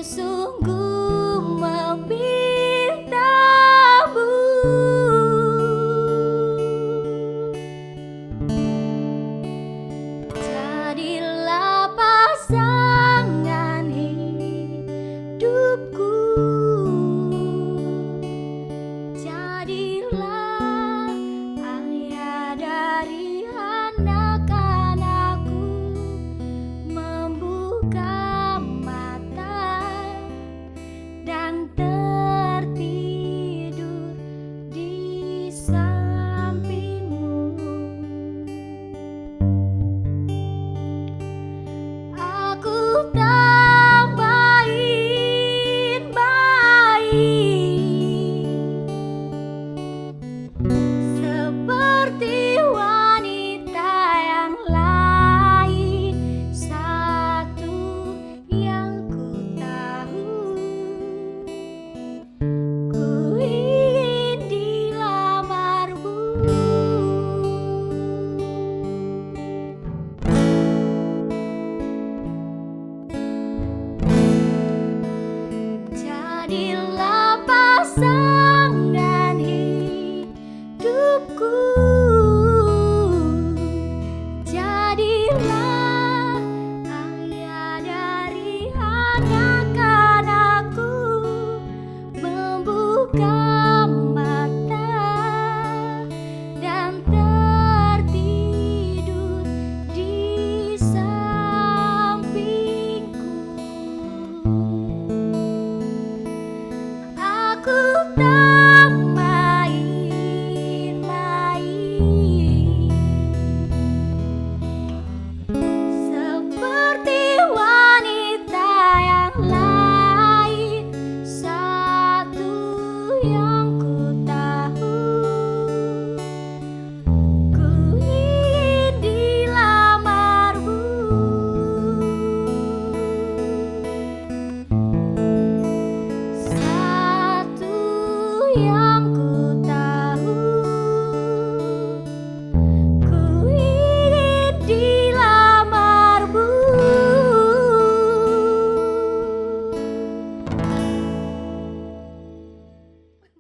sungguh memintamu. Jadilah pasangan hidupku, jadilah ayah dari anak-anakku, membuka mata dan tertidur di sampingmu. Aku tambahin baik seperti wanita yang lain. Satu yang ku tahu, ku ingin dilamarmu. Jadilah pasangan hidupku, jadilah ayah dari anak-anakku, membuka mata dan tertidur di sampingku. Aku tambahin baik seperti wanita yang lain. Satu yang ku tahu, ku ingin dilamarmu. Satu yang